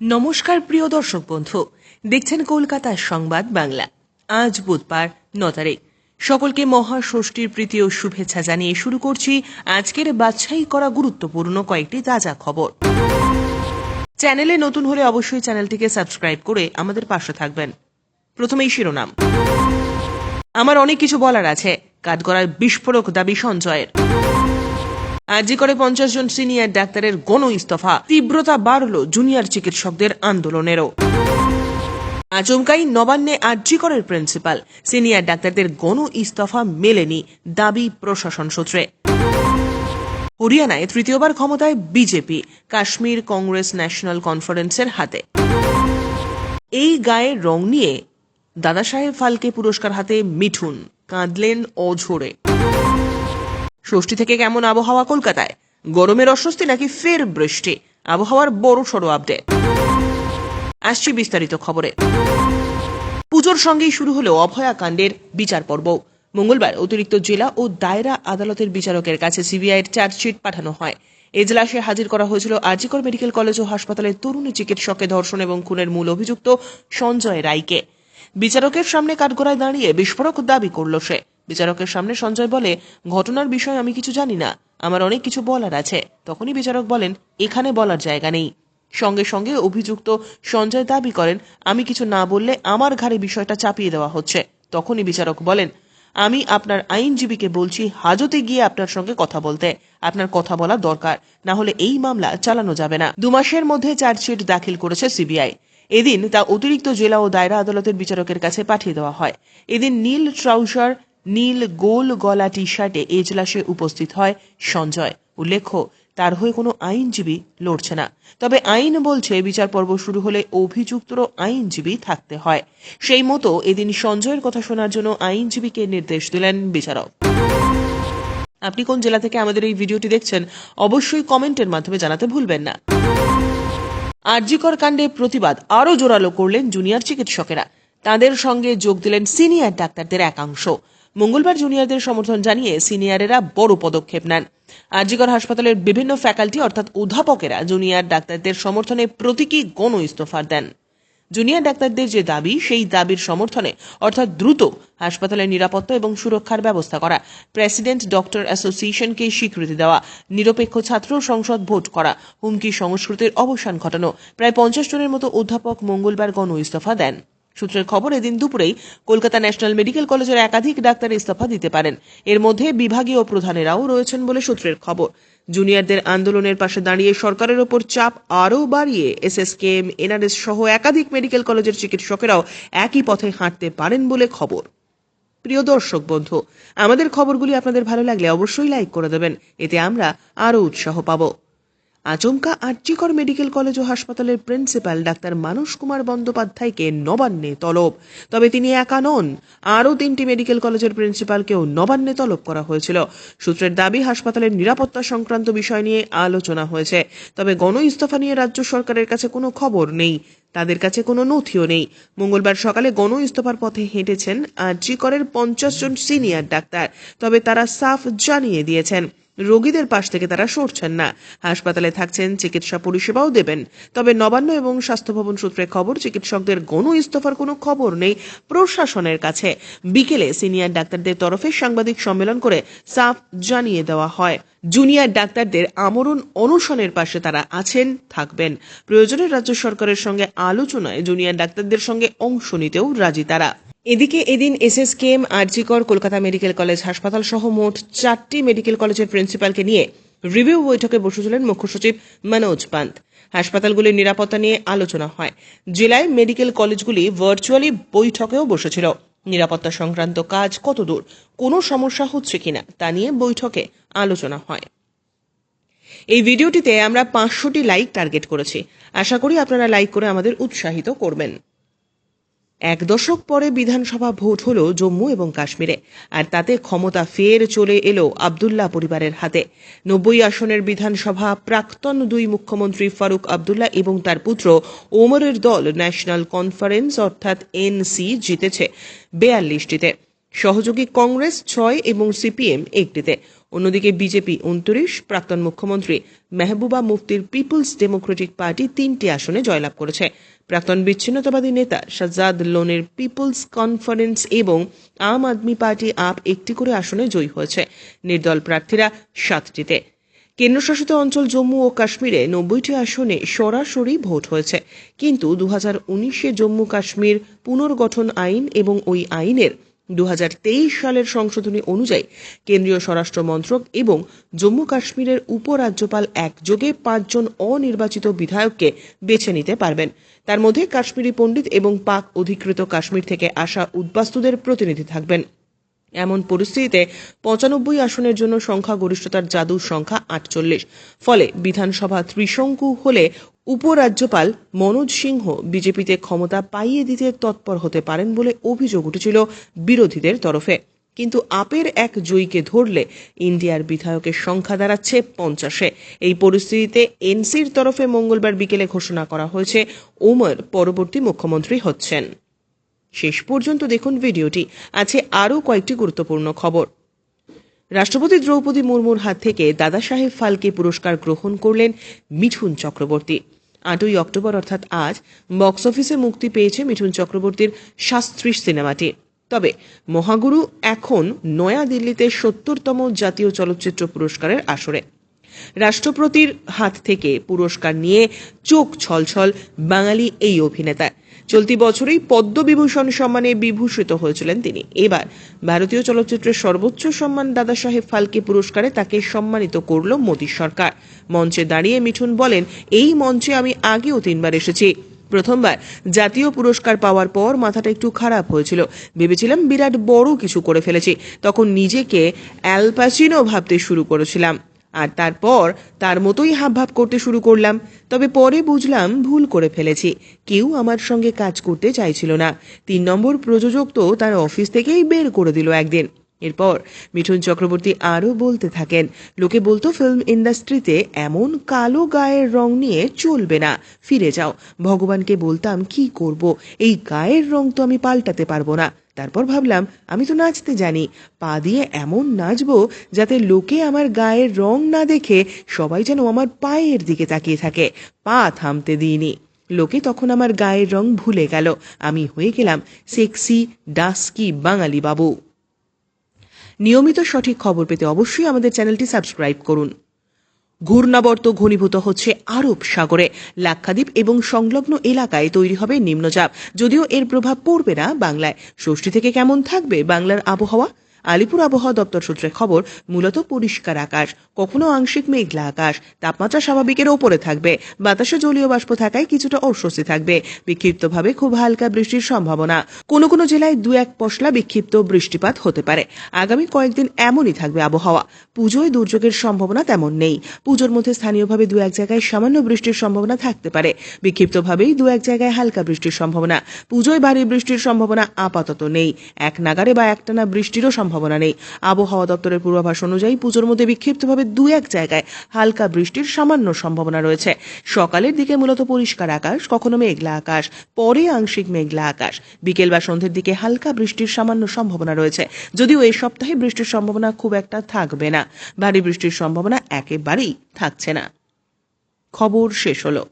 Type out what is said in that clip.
নমস্কার প্রিয় দর্শক বন্ধু, দেখছেন কলকাতার সংবাদ বাংলা। আজ বুধবার 9 তারিখ। সকলকে মহাষষ্ঠীর প্রীতি ও শুভেচ্ছা জানিয়ে শুরু করছি আজকের বাছাই করা গুরুত্বপূর্ণ কয়েকটি তাজা খবর। চ্যানেলে নতুন হলে অবশ্যই চ্যানেলটিকে সাবস্ক্রাইব করে আমাদের পাশে থাকবেন। প্রথমেই শিরোনাম। আমার অনেক কিছু বলার আছে, কাঠগড়ায় বিস্ফোরক দাবি সঞ্জয়ের। আরজি করে 50 জন সিনিয়র ডাক্তারের গণ ইস্তফা, তীব্রতা বাড়ল জুনিয়র চিকিৎসকদের আন্দোলনেরও। আচমকাই নবান্নে আরজি করের প্রিন্সিপাল, সিনিয়র ডাক্তারদের গণ ইস্তফা মেলেনি, দাবি প্রশাসন সূত্রে। হরিয়ানায় তৃতীয়বার ক্ষমতায় বিজেপি, কাশ্মীর কংগ্রেস ন্যাশনাল কনফারেন্সের হাতে। এই গায়ের রং নিয়ে দাদাসাহেব ফালকে পুরস্কার হাতে মিঠুন, কাঁদলেন অঝোরে। ষষ্ঠী থেকে কেমন আবহাওয়া কলকাতায়? গরমের অস্বস্তি নাকি ফের বৃষ্টি? আবহাওয়ার বড় সড়ো আপডেট। আসছি বিস্তারিত খবরে। পুজোর সঙ্গেই শুরু হলো অভয়াকাণ্ডের বিচার পর্ব। মঙ্গলবার অতিরিক্ত জেলা ও দায়রা আদালতের বিচারকের কাছে সিবিআইয়ের চার্জশিট পাঠানো হয়। এজলাসে হাজির করা হয়েছিল আরজি কর মেডিকেল কলেজ ও হাসপাতালের তরুণী চিকিৎসককে ধর্ষণ এবং খুনের মূল অভিযুক্ত সঞ্জয় রায়কে। বিচারকের সামনে কাঠগড়ায় দাঁড়িয়ে বিস্ফোরক দাবি করল সে। বিচারকের সামনে সঞ্জয় বলে, ঘটনার বিষয়ে আমি কিছু জানি না, আমার অনেক কিছু বলার আছে। তখনই বিচারক বলেন, এখানে বলার জায়গা নেই। সঙ্গে সঙ্গে অভিযুক্ত সঞ্জয় দাবি করেন, আমি কিছু না বললে আমার ঘাড়ে বিষয়টা চাপিয়ে দেওয়া হচ্ছে। তখনই বিচারক বলেন, আমি আপনার আইনজীবীকে বলছি হাজতে গিয়ে আপনার সঙ্গে কথা বলতে। আপনার কথা বলা দরকার, না হলে এই মামলা চালানো যাবে না। 2 মাসের মধ্যে চার্জশিট দাখিল করেছে সিবিআই। এদিন তা অতিরিক্ত জেলা ও দায়রা আদালতের বিচারকের কাছে পাঠিয়ে দেওয়া হয়। এদিন নীল ট্রাউজার, নীল গোল গলা টি শার্টে এজলাসে উপস্থিত হয় সঞ্জয়। উল্লেখ্য, তার হয়ে কোনো আইনজীবী লড়ছে না। তবে আইন বলছে বিচার পর্ব শুরু হলে অভিযুক্তরও আইনজীবী থাকতে হয়। সেই মতো এদিন সঞ্জয়ের কথা শোনার জন্য আইনজীবীকে নির্দেশ দিলেন বিচারক। আপনি কোন জেলা থেকে আমাদের এই ভিডিওটি দেখছেন অবশ্যই কমেন্টের মাধ্যমে জানাতে ভুলবেন না। আরজি কর কাণ্ডে প্রতিবাদ আরও জোরালো করলেন জুনিয়র চিকিৎসকেরা। তাদের সঙ্গে যোগ দিলেন সিনিয়র ডাক্তারদের একাংশ। মঙ্গলবার জুনিয়রদের সমর্থন জানিয়ে সিনিয়রেরা বড় পদক্ষেপ নেন। আরজি কর হাসপাতালের বিভিন্ন ফ্যাকাল্টি অর্থাৎ অধ্যাপকেরা জুনিয়র ডাক্তারদের সমর্থনে প্রতীকী গণ ইস্তফা দেন। জুনিয়র ডাক্তারদের যে দাবি, সেই দাবির সমর্থনে অর্থাৎ দ্রুত হাসপাতালের নিরাপত্তা এবং সুরক্ষার ব্যবস্থা করা, প্রেসিডেন্ট ডক্টর অ্যাসোসিয়েশনকে স্বীকৃতি দেওয়া, নিরপেক্ষ ছাত্র সংসদ ভোট করা, হুমকি সংস্কৃতির অবসান ঘটানো, প্রায় 50 জনের মতো অধ্যাপক মঙ্গলবার গণ ইস্তফা দেন। সূত্রের খবর, এদিন দুপুরেই কলকাতা ন্যাশনাল মেডিকেল কলেজের একাধিক ডাক্তার ইস্তফা দিতে পারেন। এর মধ্যে বিভাগীয় প্রধানেরাও রয়েছেন বলে সূত্রের খবর। জুনিয়রদের আন্দোলনের পাশে দাঁড়িয়ে সরকারের ওপর চাপ আরও বাড়িয়ে এসএসকেএম, এনআরএস সহ একাধিক মেডিকেল কলেজের চিকিৎসকেরাও একই পথে হাঁটতে পারেন বলে খবর। প্রিয় দর্শক বন্ধু, আমাদের খবরগুলি আপনাদের ভালো লাগলে অবশ্যই লাইক করে দেবেন, এতে আমরা আরও উৎসাহ পাব। আচমকা আরজি কর মেডিকেল কলেজ ও হাসপাতালের প্রিন্সিপাল ডাক্তার মানস কুমার বন্দ্যোপাধ্যায়কে নবান্নে তলব। তবে তিনি একা নন, আরও 3টি মেডিকেল কলেজের প্রিন্সিপালকেও নবান্নে তলব করা হয়েছিল। সূত্রের দাবি, হাসপাতালের নিরাপত্তা সংক্রান্ত বিষয় নিয়ে আলোচনা হয়েছে। তবে গণ ইস্তফা নিয়ে রাজ্য সরকারের কাছে কোনো খবর নেই, তাদের কাছে কোনো নথিও নেই। মঙ্গলবার সকালে গণ ইস্তফার পথে হেঁটেছেন আরজি করের 50 জন সিনিয়র ডাক্তার। তবে তারা সাফ জানিয়ে দিয়েছেন, রোগীদের পাশ থেকে তারা সরছেন না, হাসপাতালে থাকছেন, চিকিৎসা পরিষেবাও দেবেন। তবে নবান্ন এবং স্বাস্থ্য ভবন সূত্রে খবর, চিকিৎসকদের গণ ইস্তফার কোনো খবর নেই প্রশাসনের কাছে। বিকেলে সিনিয়র ডাক্তারদের তরফে সাংবাদিক সম্মেলন করে সাফ জানিয়ে দেওয়া হয়, জুনিয়র ডাক্তারদের আমরণ অনশনের পাশে তারা আছেন, থাকবেন। প্রয়োজনে রাজ্য সরকারের সঙ্গে আলোচনায় জুনিয়র ডাক্তারদের সঙ্গে অংশ নিতেও রাজি তারা। এদিকে এদিন এসএসকেএম, আরজি কর, কলকাতা মেডিকেল কলেজ হাসপাতাল সহ মোট 4টি মেডিকেল কলেজের প্রিন্সিপালকে নিয়ে রিভিউ বৈঠকে বসেছিলেন মুখ্য সচিব মনোজ পান্ত। হাসপাতালগুলির নিরাপত্তা নিয়ে আলোচনা হয়। জেলায় মেডিকেল কলেজগুলি ভার্চুয়ালি বৈঠকেও বসেছিল। নিরাপত্তা সংক্রান্ত কাজ কতদূর, কোনো সমস্যা হচ্ছে কিনা তা নিয়ে বৈঠকে আলোচনা হয়। এই ভিডিওটিতে আমরা 500টি লাইক টার্গেট করেছি। আশা করি আপনারা লাইক করে আমাদের উৎসাহিত করবেন। 1 দশক পরে বিধানসভা ভোট হলো জম্মু এবং কাশ্মীরে, আর তাতে ক্ষমতা ফের চলে এলো আব্দুল্লাহ পরিবারের হাতে। 90 আসনের বিধানসভা প্রাক্তন 2 মুখ্যমন্ত্রী ফারুক আব্দুল্লাহ এবং তার পুত্র ওমরের দল ন্যাশনাল কনফারেন্স অর্থাৎ এনসি জিতেছে 42টিতে, সহযোগী কংগ্রেস 6 এবং সিপিএম 1টিতে। অন্যদিকে বিজেপি 29, প্রাক্তন মুখ্যমন্ত্রী মেহবুবা মুফতির পিপলস ডেমোক্রেটিক পার্টি 3টি আসনে জয়লাভ করেছে। প্রাক্তন বিচ্ছিন্নতাবাদী নেতা শাহজাদ লোনের পিপলস কনফারেন্স এবং আম আদমি পার্টি আপ 1টি করে আসনে জয়ী হয়েছে। নির্দল প্রার্থীরা 7টিতে। কেন্দ্রশাসিত অঞ্চল জম্মু ও কাশ্মীরে 90টি আসনে সরাসরি ভোট হয়েছে, কিন্তু 2019 জম্মু কাশ্মীর পুনর্গঠন আইন এবং ওই আইনের 2023 সালের সংশোধনী অনুযায়ী কেন্দ্রীয় স্বরাষ্ট্র মন্ত্রক এবং জম্মু কাশ্মীরের উপরাজ্যপাল একযোগে 5 জন অনির্বাচিত বিধায়ককে বেছে নিতে পারবেন। তার মধ্যে কাশ্মীরি পণ্ডিত এবং পাক অধিকৃত কাশ্মীর থেকে আসা উদ্বাস্তুদের প্রতিনিধি থাকবেন। এমন পরিস্থিতিতে 95 আসনের জন্য সংখ্যাগরিষ্ঠতার জাদুর সংখ্যা 48। ফলে বিধানসভা ত্রিশঙ্কু হলে উপরাজ্যপাল মনোজ সিংহ বিজেপিতে ক্ষমতা পাইয়ে দিতে তৎপর হতে পারেন বলে অভিযোগ উঠেছিল বিরোধীদের তরফে। কিন্তু আপের এক জয়ীকে ধরলে ইন্ডিয়ার বিধায়কের সংখ্যা দাঁড়াচ্ছে 50-এ। এই পরিস্থিতিতে এনসির তরফে মঙ্গলবার বিকেলে ঘোষণা করা হয়েছে ওমর পরবর্তী মুখ্যমন্ত্রী হচ্ছেন। শেষ পর্যন্ত দেখুন ভিডিওটি। আছে আরও কয়েকটি গুরুত্বপূর্ণ খবর। রাষ্ট্রপতি দ্রৌপদী মুর্মুর হাত থেকে দাদা সাহেব ফালকে পুরস্কার গ্রহণ করলেন মিঠুন চক্রবর্তী। 8ই অক্টোবর অর্থাৎ আজ বক্স অফিসে মুক্তি পেয়েছে মিঠুন চক্রবর্তীর শাস্ত্রী সিনেমাটি। তবে মহাগুরু এখন নয়াদিল্লিতে 70তম জাতীয় চলচ্চিত্র পুরস্কারের আসরে। রাষ্ট্রপতির হাত থেকে পুরস্কার নিয়ে চোখ ছলছল বাঙালি এই অভিনেতা। চলতি বছরেই পদ্মবিভূষণ সম্মানে বিভূষিত হয়েছিলেন তিনি। এবার ভারতীয় চলচ্চিত্রের সর্বোচ্চ সম্মান দাদা সাহেব ফালকে পুরস্কারে তাকে সম্মানিত করল মোদী সরকার। মঞ্চে দাঁড়িয়ে মিঠুন বলেন, এই মঞ্চে আমি আগেও 3বার এসেছি। প্রথমবার জাতীয় পুরস্কার পাওয়ার পর মাথাটা একটু খারাপ হয়েছিল, ভেবেছিলাম বিরাট বড় কিছু করে ফেলেছি। তখন নিজেকে অ্যাল প্যাচিনো ভাবতে শুরু করেছিলাম, আর তারপর তার মতোই হাবভাব করতে শুরু করলাম। তবে পরে বুঝলাম ভুল করে ফেলেছি। কেউ আমার সঙ্গে কাজ করতে চাইছিল না। 3 নম্বর প্রযোজক তো তার অফিস থেকেই বের করে দিল একদিন। এরপর মিঠুন চক্রবর্তী আরও বলতে থাকেন, লোকে বলতো ফিল্ম ইন্ডাস্ট্রিতে এমন কালো গায়ের রং নিয়ে চলবে না, ফিরে যাও। ভগবানকে বলতাম কি করব, এই গায়ের রং তো আমি পাল্টাতে পারবো না। তারপর ভাবলাম আমি তো নাচতে জানি, পা দিয়ে এমন নাচবো যাতে লোকে আমার গায়ের রং না দেখে সবাই যেন আমার পায়ের দিকে তাকিয়ে থাকে। পা থামতে দিইনি। লোকে তখন আমার গায়ের রং ভুলে গেল। আমি হয়ে গেলাম সেক্সি ডাস্কি বাঙালি বাবু। নিয়মিত সঠিক খবর পেতে অবশ্যই আমাদের চ্যানেলটি সাবস্ক্রাইব করুন। ঘূর্ণাবর্ত ঘনীভূত হচ্ছে আরব সাগরে। লাক্ষাদ্বীপ এবং সংলগ্ন এলাকায় তৈরি হবে নিম্নচাপ। যদিও এর প্রভাব পড়বে না বাংলায়। ষষ্ঠী থেকে কেমন থাকবে বাংলার আবহাওয়া? আলিপুর আবহাওয়া দপ্তর সূত্রে খবর, মূলত পরিষ্কার আকাশ, কখনো আংশিক মেঘলা আকাশ। তাপমাত্রা স্বাভাবিকের ওপরে থাকবে। বাতাসে জলীয় বাষ্প থাকায় কিছুটা অস্বস্তি থাকবে। বিক্ষিপ্তভাবে খুব হালকা বৃষ্টির সম্ভাবনা। কোনো কোনো জেলায় 2-1 পশলা বিক্ষিপ্ত বৃষ্টিপাত হতে পারে। আগামী কয়েকদিন এমনই থাকবে আবহাওয়া। পুজোয় দুর্যোগের সম্ভাবনা তেমন নেই। পুজোর মধ্যে স্থানীয়ভাবে 2-1 জায়গায় সামান্য বৃষ্টির সম্ভাবনা থাকতে পারে। বিক্ষিপ্তভাবেই 2-1 জায়গায় হালকা বৃষ্টির সম্ভাবনা। পুজোয় ভারী বৃষ্টির সম্ভাবনা আপাতত নেই। এক নাগারে বা একটানা বৃষ্টিরও সম্ভাবনা নেই। আবহাওয়া দপ্তরের পূর্বাভাস অনুযায়ী পুজোর মধ্যে বিক্ষিপ্তভাবে 2-1 জায়গায় হালকা বৃষ্টির সামান্য সম্ভাবনা রয়েছে। সকালের দিকে মূলত পরিষ্কার আকাশ, কখনো মেঘলা আকাশ, পরে আংশিক মেঘলা আকাশ। বিকেল বা সন্ধ্যের দিকে হালকা বৃষ্টির সামান্য সম্ভাবনা রয়েছে। যদিও এই সপ্তাহে বৃষ্টির সম্ভাবনা খুব একটা থাকবে না। ভারী বৃষ্টির সম্ভাবনা একেবারেই থাকছে না। খবর শেষ হলো।